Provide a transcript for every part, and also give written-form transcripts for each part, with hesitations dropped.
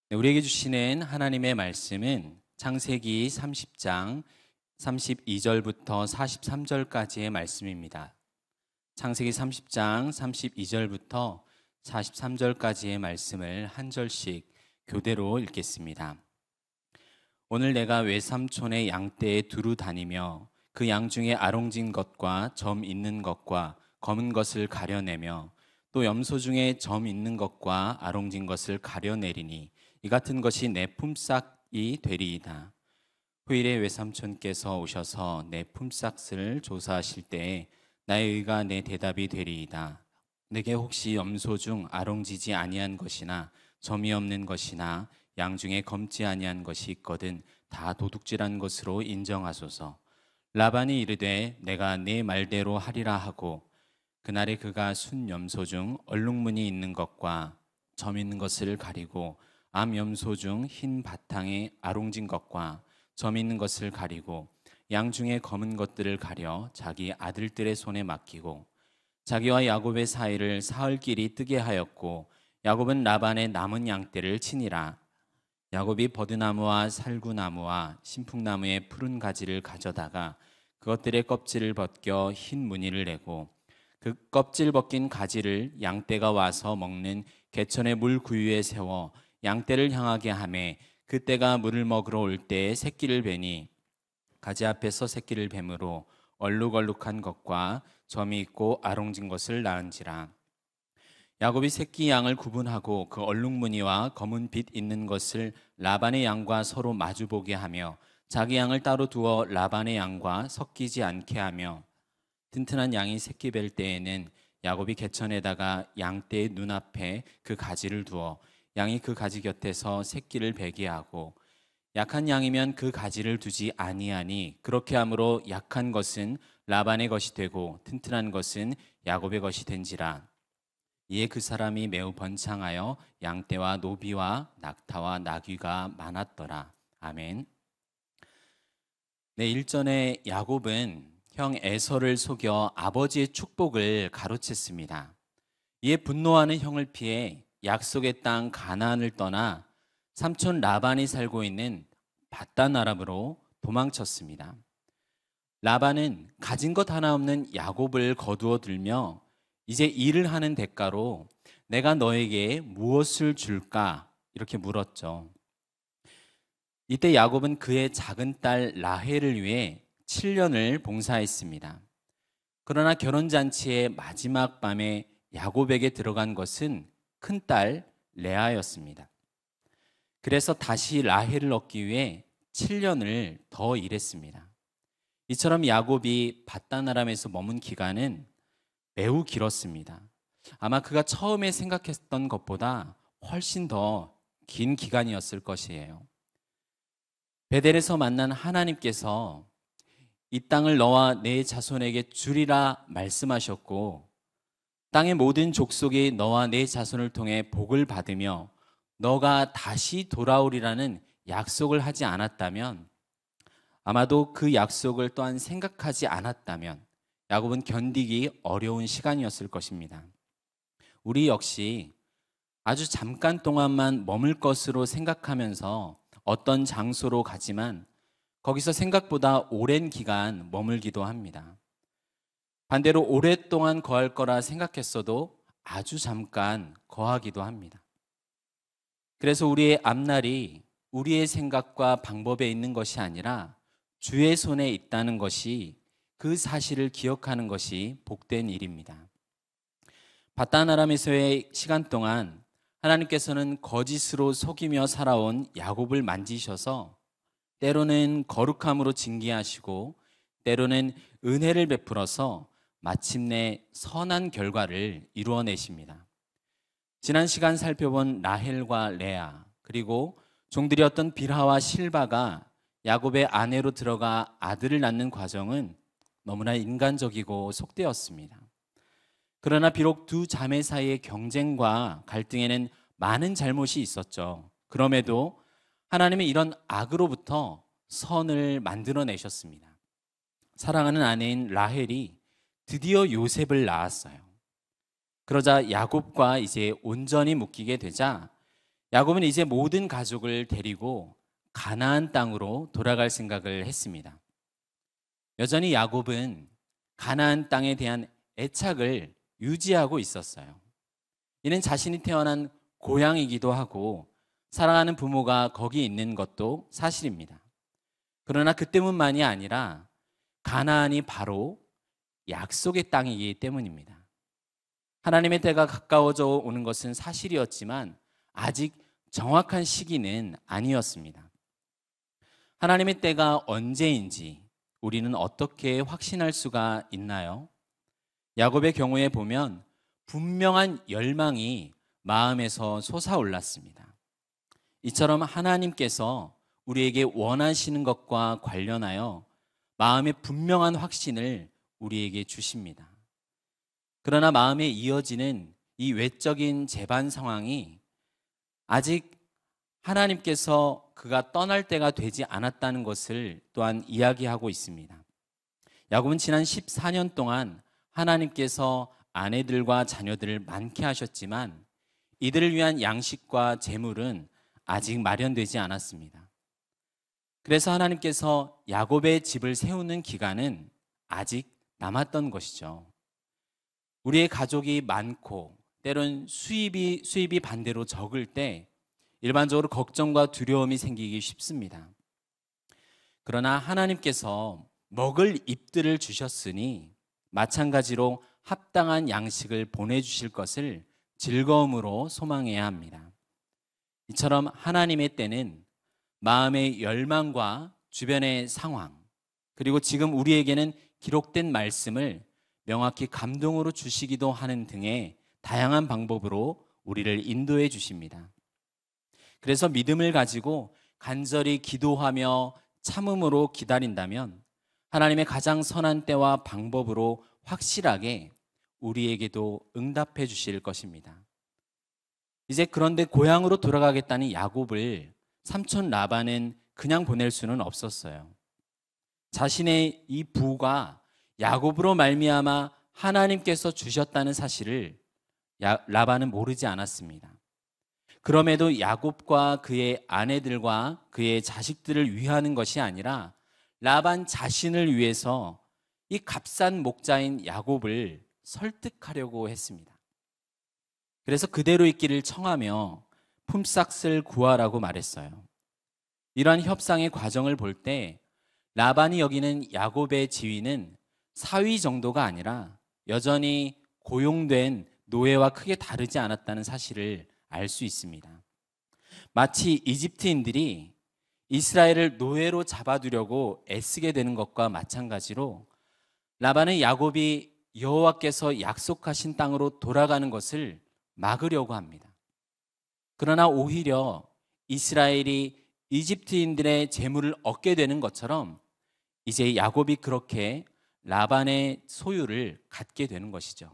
네, 우리에게 주시는 하나님의 말씀은 창세기 30장 32절부터 43절까지의 말씀입니다. 창세기 30장 32절부터 43절까지의 말씀을 한 절씩 교대로 읽겠습니다. 오늘 내가 외삼촌의 양떼에 두루 다니며 그 양 중에 아롱진 것과 점 있는 것과 검은 것을 가려내며 또 염소 중에 점 있는 것과 아롱진 것을 가려내리니 이 같은 것이 내 품삯이 되리이다. 후일에 외삼촌께서 오셔서 내 품삯을 조사하실 때에 나의 의가 내 대답이 되리이다. 내게 혹시 염소 중 아롱지지 아니한 것이나 점이 없는 것이나 양 중에 검지 아니한 것이 있거든 다 도둑질한 것으로 인정하소서. 라반이 이르되 내가 네 말대로 하리라 하고 그날에 그가 순 염소 중 얼룩무늬 있는 것과 점 있는 것을 가리고 암 염소 중 흰 바탕에 아롱진 것과 점 있는 것을 가리고 양 중에 검은 것들을 가려 자기 아들들의 손에 맡기고 자기와 야곱의 사이를 사흘길이 뜨게 하였고 야곱은 라반의 남은 양떼를 치니라. 야곱이 버드나무와 살구나무와 신풍나무의 푸른 가지를 가져다가 그것들의 껍질을 벗겨 흰 무늬를 내고 그 껍질 벗긴 가지를 양떼가 와서 먹는 개천의 물 구유에 세워 양떼를 향하게 하매 그때가 물을 먹으러 올 때에 새끼를 베니 가지 앞에서 새끼를 뱀으로 얼룩얼룩한 것과 점이 있고 아롱진 것을 낳은지라. 야곱이 새끼 양을 구분하고 그 얼룩무늬와 검은 빛 있는 것을 라반의 양과 서로 마주보게 하며 자기 양을 따로 두어 라반의 양과 섞이지 않게 하며 튼튼한 양이 새끼 뵐 때에는 야곱이 개천에다가 양떼의 눈앞에 그 가지를 두어 양이 그 가지 곁에서 새끼를 베게 하고 약한 양이면 그 가지를 두지 아니하니 그렇게 함으로 약한 것은 라반의 것이 되고 튼튼한 것은 야곱의 것이 된지라. 이에 그 사람이 매우 번창하여 양떼와 노비와 낙타와 나귀가 많았더라. 아멘. 네, 일전에 야곱은 형 에서를 속여 아버지의 축복을 가로챘습니다. 이에 분노하는 형을 피해 약속의 땅 가나안을 떠나 삼촌 라반이 살고 있는 밧단 아람으로 도망쳤습니다. 라반은 가진 것 하나 없는 야곱을 거두어 들며 이제 일을 하는 대가로 내가 너에게 무엇을 줄까? 이렇게 물었죠. 이때 야곱은 그의 작은 딸 라헬을 위해 7년을 봉사했습니다. 그러나 결혼잔치의 마지막 밤에 야곱에게 들어간 것은 큰딸 레아였습니다. 그래서 다시 라헬을 얻기 위해 7년을 더 일했습니다. 이처럼 야곱이 밧단 아람에서 머문 기간은 매우 길었습니다. 아마 그가 처음에 생각했던 것보다 훨씬 더 긴 기간이었을 것이에요. 베델에서 만난 하나님께서 이 땅을 너와 내 자손에게 주리라 말씀하셨고 땅의 모든 족속이 너와 내 자손을 통해 복을 받으며 너가 다시 돌아오리라는 약속을 하지 않았다면 아마도 그 약속을 또한 생각하지 않았다면 야곱은 견디기 어려운 시간이었을 것입니다. 우리 역시 아주 잠깐 동안만 머물 것으로 생각하면서 어떤 장소로 가지만 거기서 생각보다 오랜 기간 머물기도 합니다. 반대로 오랫동안 거할 거라 생각했어도 아주 잠깐 거하기도 합니다. 그래서 우리의 앞날이 우리의 생각과 방법에 있는 것이 아니라 주의 손에 있다는 것이 그 사실을 기억하는 것이 복된 일입니다. 밧단 아람에서의 시간 동안 하나님께서는 거짓으로 속이며 살아온 야곱을 만지셔서 때로는 거룩함으로 징계하시고 때로는 은혜를 베풀어서 마침내 선한 결과를 이루어내십니다. 지난 시간 살펴본 라헬과 레아 그리고 종들이었던 빌하와 실바가 야곱의 아내로 들어가 아들을 낳는 과정은 너무나 인간적이고 속되었습니다. 그러나 비록 두 자매 사이의 경쟁과 갈등에는 많은 잘못이 있었죠. 그럼에도 하나님은 이런 악으로부터 선을 만들어내셨습니다. 사랑하는 아내인 라헬이 드디어 요셉을 낳았어요. 그러자 야곱과 이제 온전히 묶이게 되자 야곱은 이제 모든 가족을 데리고 가나안 땅으로 돌아갈 생각을 했습니다. 여전히 야곱은 가나안 땅에 대한 애착을 유지하고 있었어요. 이는 자신이 태어난 고향이기도 하고 사랑하는 부모가 거기 있는 것도 사실입니다. 그러나 그 때문만이 아니라 가나안이 바로 약속의 땅이기 때문입니다. 하나님의 때가 가까워져 오는 것은 사실이었지만 아직 정확한 시기는 아니었습니다. 하나님의 때가 언제인지 우리는 어떻게 확신할 수가 있나요? 야곱의 경우에 보면 분명한 열망이 마음에서 솟아올랐습니다. 이처럼 하나님께서 우리에게 원하시는 것과 관련하여 마음의 분명한 확신을 우리에게 주십니다. 그러나 마음에 이어지는 이 외적인 재반 상황이 아직 하나님께서 그가 떠날 때가 되지 않았다는 것을 또한 이야기하고 있습니다. 야곱은 지난 14년 동안 하나님께서 아내들과 자녀들을 많게 하셨지만 이들을 위한 양식과 재물은 아직 마련되지 않았습니다. 그래서 하나님께서 야곱의 집을 세우는 기간은 아직 남았던 것이죠. 우리의 가족이 많고 때론 수입이 반대로 적을 때 일반적으로 걱정과 두려움이 생기기 쉽습니다. 그러나 하나님께서 먹을 입들을 주셨으니 마찬가지로 합당한 양식을 보내주실 것을 즐거움으로 소망해야 합니다. 이처럼 하나님의 때는 마음의 열망과 주변의 상황, 그리고 지금 우리에게는 기록된 말씀을 명확히 감동으로 주시기도 하는 등의 다양한 방법으로 우리를 인도해 주십니다. 그래서 믿음을 가지고 간절히 기도하며 참음으로 기다린다면 하나님의 가장 선한 때와 방법으로 확실하게 우리에게도 응답해 주실 것입니다. 이제 그런데 고향으로 돌아가겠다는 야곱을 삼촌 라반은 그냥 보낼 수는 없었어요. 자신의 이 부가 야곱으로 말미암아 하나님께서 주셨다는 사실을 라반은 모르지 않았습니다. 그럼에도 야곱과 그의 아내들과 그의 자식들을 위하는 것이 아니라 라반 자신을 위해서 이 값싼 목자인 야곱을 설득하려고 했습니다. 그래서 그대로 있기를 청하며 품삯을 구하라고 말했어요. 이러한 협상의 과정을 볼 때 라반이 여기는 야곱의 지위는 사위 정도가 아니라 여전히 고용된 노예와 크게 다르지 않았다는 사실을 알 수 있습니다. 마치 이집트인들이 이스라엘을 노예로 잡아두려고 애쓰게 되는 것과 마찬가지로 라반은 야곱이 여호와께서 약속하신 땅으로 돌아가는 것을 막으려고 합니다. 그러나 오히려 이스라엘이 이집트인들의 재물을 얻게 되는 것처럼 이제 야곱이 그렇게 라반의 소유를 갖게 되는 것이죠.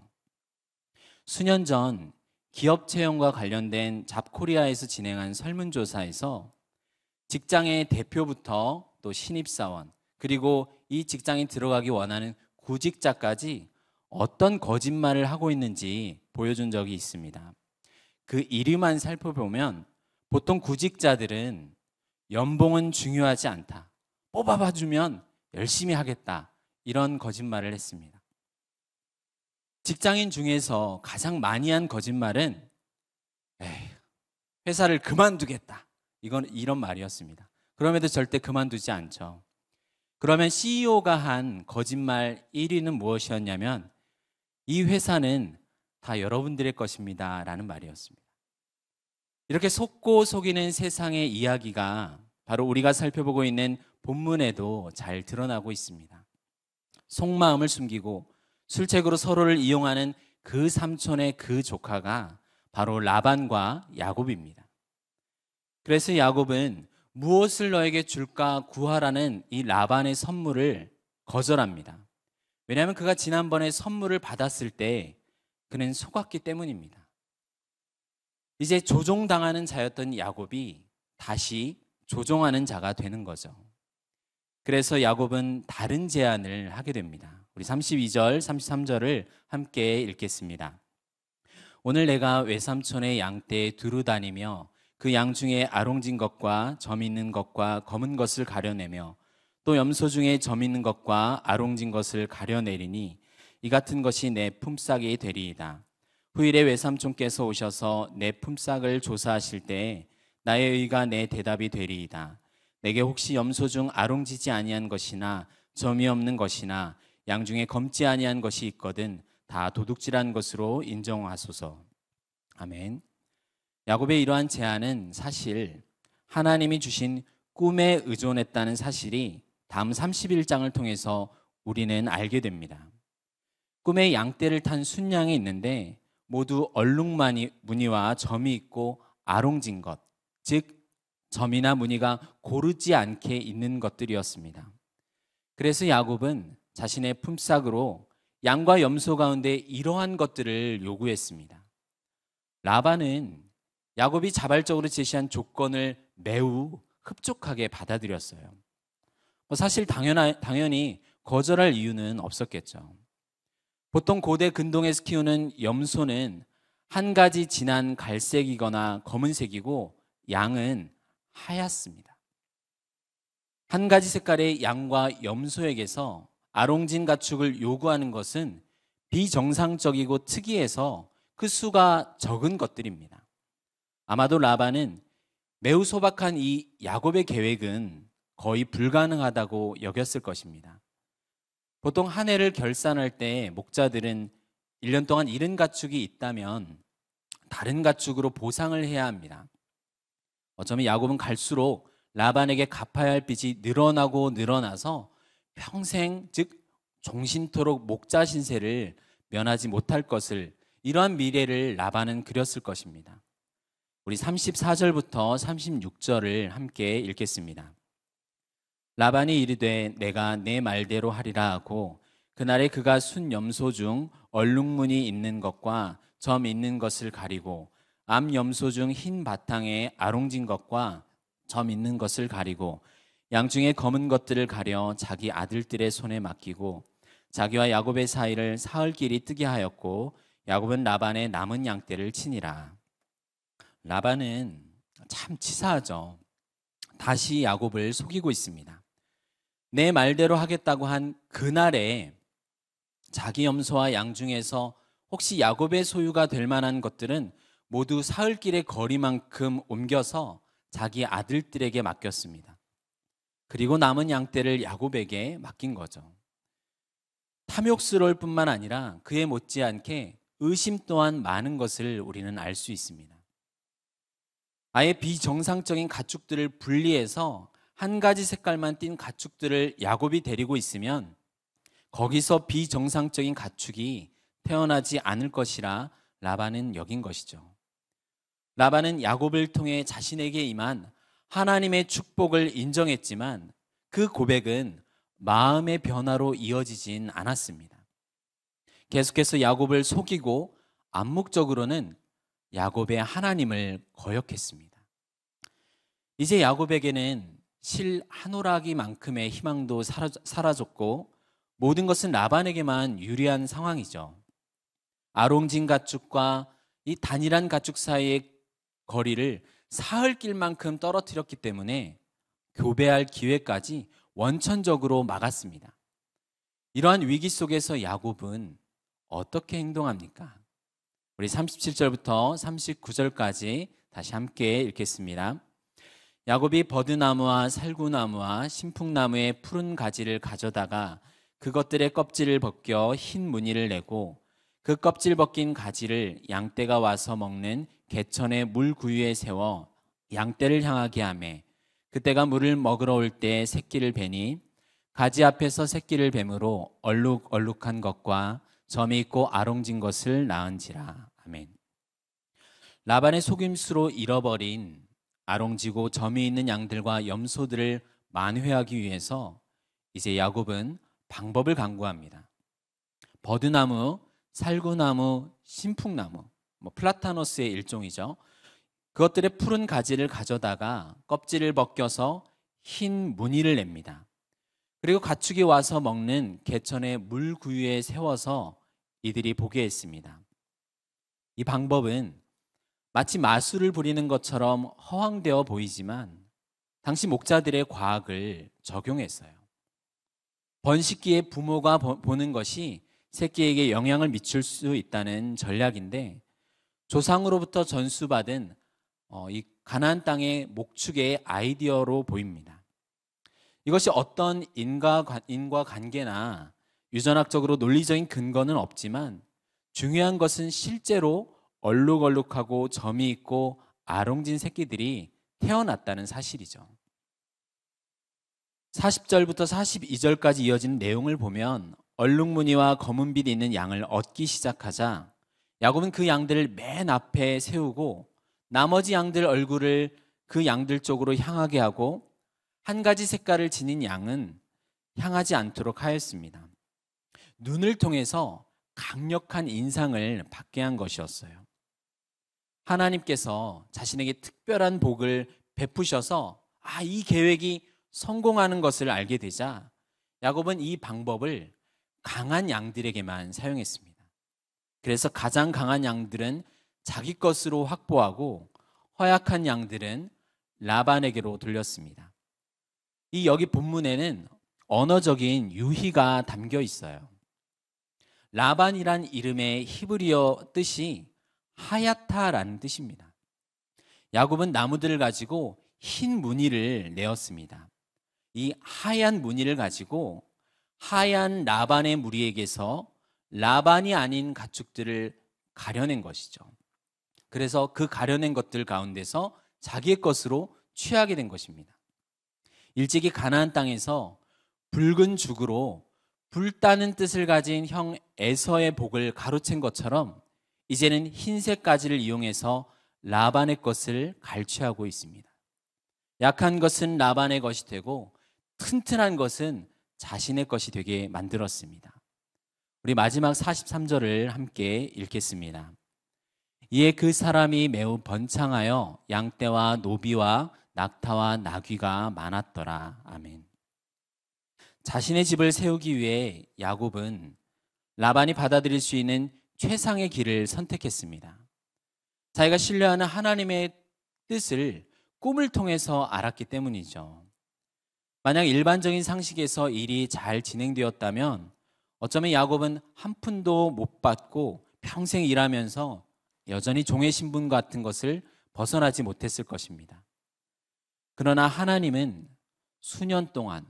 수년 전 기업 채용과 관련된 잡코리아에서 진행한 설문조사에서 직장의 대표부터 또 신입사원, 그리고 이 직장에 들어가기 원하는 구직자까지 어떤 거짓말을 하고 있는지 보여준 적이 있습니다. 그 1위만 살펴보면 보통 구직자들은 연봉은 중요하지 않다, 뽑아봐주면 열심히 하겠다, 이런 거짓말을 했습니다. 직장인 중에서 가장 많이 한 거짓말은 회사를 그만두겠다, 이런 말이었습니다. 그럼에도 절대 그만두지 않죠. 그러면 CEO가 한 거짓말 1위는 무엇이었냐면 이 회사는 다 여러분들의 것입니다 라는 말이었습니다. 이렇게 속고 속이는 세상의 이야기가 바로 우리가 살펴보고 있는 본문에도 잘 드러나고 있습니다. 속마음을 숨기고 술책으로 서로를 이용하는 그 삼촌의 그 조카가 바로 라반과 야곱입니다. 그래서 야곱은 무엇을 너에게 줄까 구하라는 이 라반의 선물을 거절합니다. 왜냐하면 그가 지난번에 선물을 받았을 때 그는 속았기 때문입니다. 이제 조종당하는 자였던 야곱이 다시 조종하는 자가 되는 거죠. 그래서 야곱은 다른 제안을 하게 됩니다. 우리 32절, 33절을 함께 읽겠습니다. 오늘 내가 외삼촌의 양떼에 두루 다니며 그 양 중에 아롱진 것과 점 있는 것과 검은 것을 가려내며 또 염소 중에 점 있는 것과 아롱진 것을 가려내리니 이 같은 것이 내 품삯이 되리이다. 후일에 외삼촌께서 오셔서 내 품삯을 조사하실 때에 나의 의가 내 대답이 되리이다. 내게 혹시 염소 중 아롱지지 아니한 것이나 점이 없는 것이나 양 중에 검지 아니한 것이 있거든 다 도둑질한 것으로 인정하소서. 아멘. 야곱의 이러한 제안은 사실 하나님이 주신 꿈에 의존했다는 사실이 다음 31장을 통해서 우리는 알게 됩니다. 꿈에 양떼를 탄 순양이 있는데 모두 얼룩무늬와 점이 있고 아롱진 것, 즉 점이나 무늬가 고르지 않게 있는 것들이었습니다. 그래서 야곱은 자신의 품삯으로 양과 염소 가운데 이러한 것들을 요구했습니다. 라반은 야곱이 자발적으로 제시한 조건을 매우 흡족하게 받아들였어요. 사실 당연히 거절할 이유는 없었겠죠. 보통 고대 근동에서 키우는 염소는 한 가지 진한 갈색이거나 검은색이고 양은 하얗습니다. 한 가지 색깔의 양과 염소에게서 아롱진 가축을 요구하는 것은 비정상적이고 특이해서 그 수가 적은 것들입니다. 아마도 라반은 매우 소박한 이 야곱의 계획은 거의 불가능하다고 여겼을 것입니다. 보통 한 해를 결산할 때 목자들은 1년 동안 잃은 가축이 있다면 다른 가축으로 보상을 해야 합니다. 어쩌면 야곱은 갈수록 라반에게 갚아야 할 빚이 늘어나서 평생, 즉 종신토록 목자 신세를 면하지 못할 것을, 이러한 미래를 라반은 그렸을 것입니다. 우리 34절부터 36절을 함께 읽겠습니다. 라반이 이르되 내가 내 말대로 하리라 하고 그날에 그가 순 염소 중 얼룩무늬 있는 것과 점 있는 것을 가리고 암 염소 중 흰 바탕에 아롱진 것과 점 있는 것을 가리고 양 중에 검은 것들을 가려 자기 아들들의 손에 맡기고 자기와 야곱의 사이를 사흘길이 뜨게 하였고 야곱은 라반의 남은 양떼를 치니라. 라반은 참 치사하죠. 다시 야곱을 속이고 있습니다. 내 말대로 하겠다고 한 그날에 자기 염소와 양 중에서 혹시 야곱의 소유가 될 만한 것들은 모두 사흘길의 거리만큼 옮겨서 자기 아들들에게 맡겼습니다. 그리고 남은 양떼를 야곱에게 맡긴 거죠. 탐욕스러울 뿐만 아니라 그에 못지않게 의심 또한 많은 것을 우리는 알 수 있습니다. 아예 비정상적인 가축들을 분리해서 한 가지 색깔만 띤 가축들을 야곱이 데리고 있으면 거기서 비정상적인 가축이 태어나지 않을 것이라 라반은 여긴 것이죠. 라반은 야곱을 통해 자신에게 임한 하나님의 축복을 인정했지만 그 고백은 마음의 변화로 이어지진 않았습니다. 계속해서 야곱을 속이고 암묵적으로는 야곱의 하나님을 거역했습니다. 이제 야곱에게는 실 한 오라기만큼의 희망도 사라졌고 모든 것은 라반에게만 유리한 상황이죠. 아롱진 가축과 이 단일한 가축 사이의 거리를 사흘길만큼 떨어뜨렸기 때문에 교배할 기회까지 원천적으로 막았습니다. 이러한 위기 속에서 야곱은 어떻게 행동합니까? 우리 37절부터 39절까지 다시 함께 읽겠습니다. 야곱이 버드나무와 살구나무와 신풍나무의 푸른 가지를 가져다가 그것들의 껍질을 벗겨 흰 무늬를 내고 그 껍질 벗긴 가지를 양떼가 와서 먹는 개천의 물 구유에 세워 양떼를 향하게 하매 그때가 물을 먹으러 올 때 새끼를 베니 가지 앞에서 새끼를 뱀으로 얼룩얼룩한 것과 점이 있고 아롱진 것을 낳은지라. 아멘. 라반의 속임수로 잃어버린 아롱지고 점이 있는 양들과 염소들을 만회하기 위해서 이제 야곱은 방법을 강구합니다. 버드나무, 살구나무, 신풍나무, 플라타노스의 일종이죠. 그것들의 푸른 가지를 가져다가 껍질을 벗겨서 흰 무늬를 냅니다. 그리고 가축이 와서 먹는 개천의 물 구유에 세워서 이들이 보게 했습니다. 이 방법은 마치 마술을 부리는 것처럼 허황되어 보이지만 당시 목자들의 과학을 적용했어요. 번식기에 부모가 보는 것이 새끼에게 영향을 미칠 수 있다는 전략인데, 조상으로부터 전수받은 이 가나안 땅의 목축의 아이디어로 보입니다. 이것이 어떤 인과관계나 유전학적으로 논리적인 근거는 없지만 중요한 것은 실제로 얼룩얼룩하고 점이 있고 아롱진 새끼들이 태어났다는 사실이죠. 40절부터 42절까지 이어지는 내용을 보면 얼룩무늬와 검은빛이 있는 양을 얻기 시작하자 야곱은 그 양들을 맨 앞에 세우고 나머지 양들 얼굴을 그 양들 쪽으로 향하게 하고 한 가지 색깔을 지닌 양은 향하지 않도록 하였습니다. 눈을 통해서 강력한 인상을 받게 한 것이었어요. 하나님께서 자신에게 특별한 복을 베푸셔서 이 계획이 성공하는 것을 알게 되자 야곱은 이 방법을 강한 양들에게만 사용했습니다. 그래서 가장 강한 양들은 자기 것으로 확보하고 허약한 양들은 라반에게로 돌렸습니다. 여기 본문에는 언어적인 유희가 담겨 있어요. 라반이란 이름의 히브리어 뜻이 하얗다라는 뜻입니다. 야곱은 나무들을 가지고 흰 무늬를 내었습니다. 이 하얀 무늬를 가지고 하얀 라반의 무리에게서 라반이 아닌 가축들을 가려낸 것이죠. 그래서 그 가려낸 것들 가운데서 자기의 것으로 취하게 된 것입니다. 일찍이 가나안 땅에서 붉은 죽으로 불따는 뜻을 가진 형 에서의 복을 가로챈 것처럼 이제는 흰색 가지를 이용해서 라반의 것을 갈취하고 있습니다. 약한 것은 라반의 것이 되고 튼튼한 것은 자신의 것이 되게 만들었습니다. 우리 마지막 43절을 함께 읽겠습니다. 이에 그 사람이 매우 번창하여 양떼와 노비와 낙타와 나귀가 많았더라. 아멘. 자신의 집을 세우기 위해 야곱은 라반이 받아들일 수 있는 최상의 길을 선택했습니다. 자기가 신뢰하는 하나님의 뜻을 꿈을 통해서 알았기 때문이죠. 만약 일반적인 상식에서 일이 잘 진행되었다면 어쩌면 야곱은 한 푼도 못 받고 평생 일하면서 여전히 종의 신분 같은 것을 벗어나지 못했을 것입니다. 그러나 하나님은 수년 동안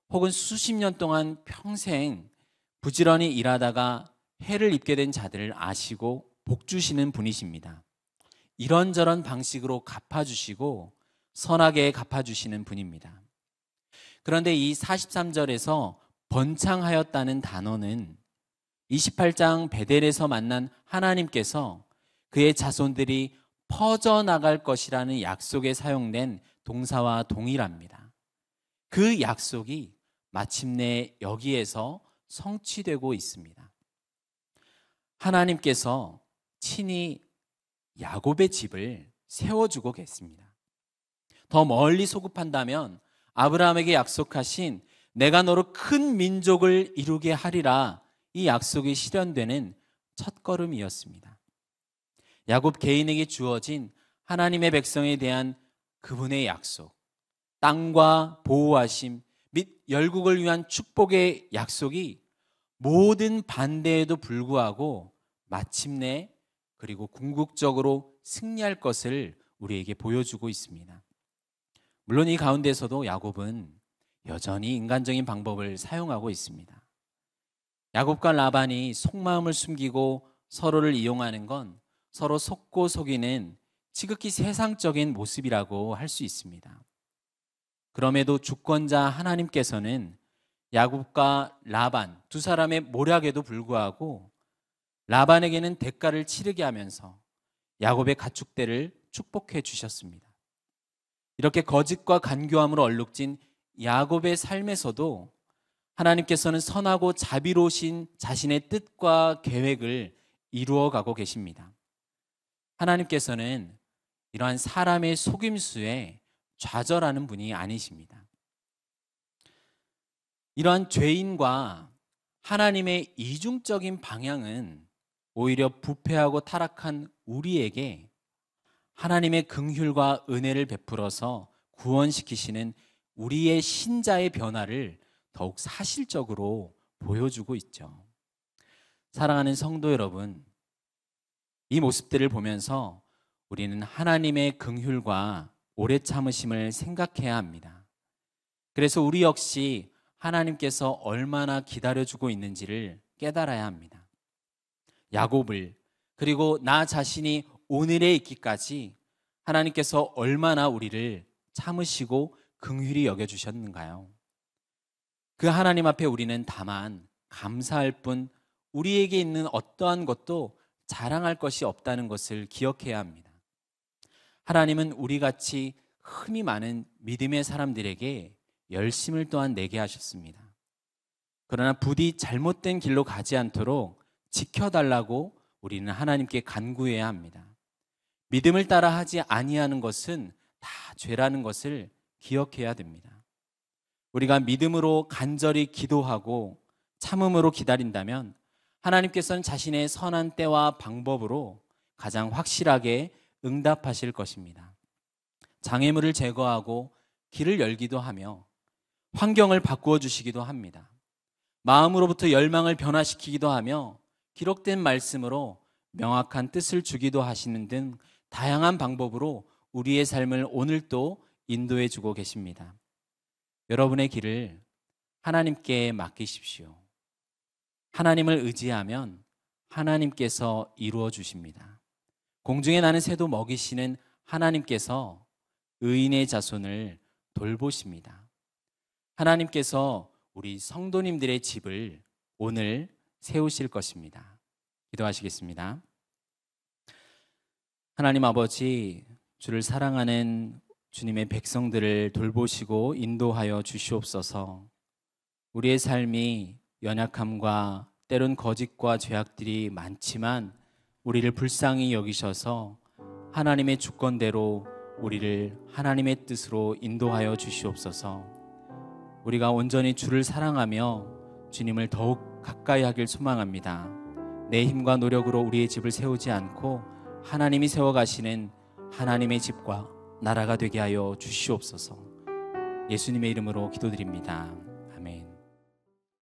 혹은 수십 년 동안 평생 부지런히 일하다가 해를 입게 된 자들을 아시고 복 주시는 분이십니다. 이런저런 방식으로 갚아주시고 선하게 갚아주시는 분입니다. 그런데 이 43절에서 번창하였다는 단어는 28장 베델에서 만난 하나님께서 그의 자손들이 퍼져나갈 것이라는 약속에 사용된 동사와 동일합니다. 그 약속이 마침내 여기에서 성취되고 있습니다. 하나님께서 친히 야곱의 집을 세워주고 계십니다. 더 멀리 소급한다면 아브라함에게 약속하신 내가 너로 큰 민족을 이루게 하리라, 이 약속이 실현되는 첫걸음이었습니다. 야곱 개인에게 주어진 하나님의 백성에 대한 그분의 약속, 땅과 보호하심 및 열국을 위한 축복의 약속이 모든 반대에도 불구하고 마침내 그리고 궁극적으로 승리할 것을 우리에게 보여주고 있습니다. 물론 이 가운데서도 야곱은 여전히 인간적인 방법을 사용하고 있습니다. 야곱과 라반이 속마음을 숨기고 서로를 이용하는 건 서로 속고 속이는 지극히 세상적인 모습이라고 할 수 있습니다. 그럼에도 주권자 하나님께서는 야곱과 라반 두 사람의 모략에도 불구하고 라반에게는 대가를 치르게 하면서 야곱의 가축대를 축복해 주셨습니다. 이렇게 거짓과 간교함으로 얼룩진 야곱의 삶에서도 하나님께서는 선하고 자비로우신 자신의 뜻과 계획을 이루어가고 계십니다. 하나님께서는 이러한 사람의 속임수에 좌절하는 분이 아니십니다. 이러한 죄인과 하나님의 이중적인 방향은 오히려 부패하고 타락한 우리에게 하나님의 긍휼과 은혜를 베풀어서 구원시키시는 우리의 신자의 변화를 더욱 사실적으로 보여주고 있죠. 사랑하는 성도 여러분, 이 모습들을 보면서 우리는 하나님의 긍휼과 오래 참으심을 생각해야 합니다. 그래서 우리 역시 하나님께서 얼마나 기다려주고 있는지를 깨달아야 합니다. 야곱을, 그리고 나 자신이 오늘에 있기까지 하나님께서 얼마나 우리를 참으시고 긍휼히 여겨주셨는가요? 그 하나님 앞에 우리는 다만 감사할 뿐 우리에게 있는 어떠한 것도 자랑할 것이 없다는 것을 기억해야 합니다. 하나님은 우리같이 흠이 많은 믿음의 사람들에게 열심을 또한 내게 하셨습니다. 그러나 부디 잘못된 길로 가지 않도록 지켜달라고 우리는 하나님께 간구해야 합니다. 믿음을 따라 하지 아니하는 것은 다 죄라는 것을 기억해야 됩니다. 우리가 믿음으로 간절히 기도하고 참음으로 기다린다면 하나님께서는 자신의 선한 때와 방법으로 가장 확실하게 응답하실 것입니다. 장애물을 제거하고 길을 열기도 하며 환경을 바꾸어 주시기도 합니다. 마음으로부터 열망을 변화시키기도 하며 기록된 말씀으로 명확한 뜻을 주기도 하시는 등 다양한 방법으로 우리의 삶을 오늘도 인도해 주고 계십니다. 여러분의 길을 하나님께 맡기십시오. 하나님을 의지하면 하나님께서 이루어 주십니다. 공중에 나는 새도 먹이시는 하나님께서 의인의 자손을 돌보십니다. 하나님께서 우리 성도님들의 집을 오늘 세우실 것입니다. 기도하시겠습니다. 하나님 아버지, 주를 사랑하는 주님의 백성들을 돌보시고 인도하여 주시옵소서. 우리의 삶이 연약함과 때론 거짓과 죄악들이 많지만 우리를 불쌍히 여기셔서 하나님의 주권대로 우리를 하나님의 뜻으로 인도하여 주시옵소서. 우리가 온전히 주를 사랑하며 주님을 더욱 가까이 하길 소망합니다. 내 힘과 노력으로 우리의 집을 세우지 않고 하나님이 세워가시는 하나님의 집과 나라가 되게 하여 주시옵소서. 예수님의 이름으로 기도드립니다.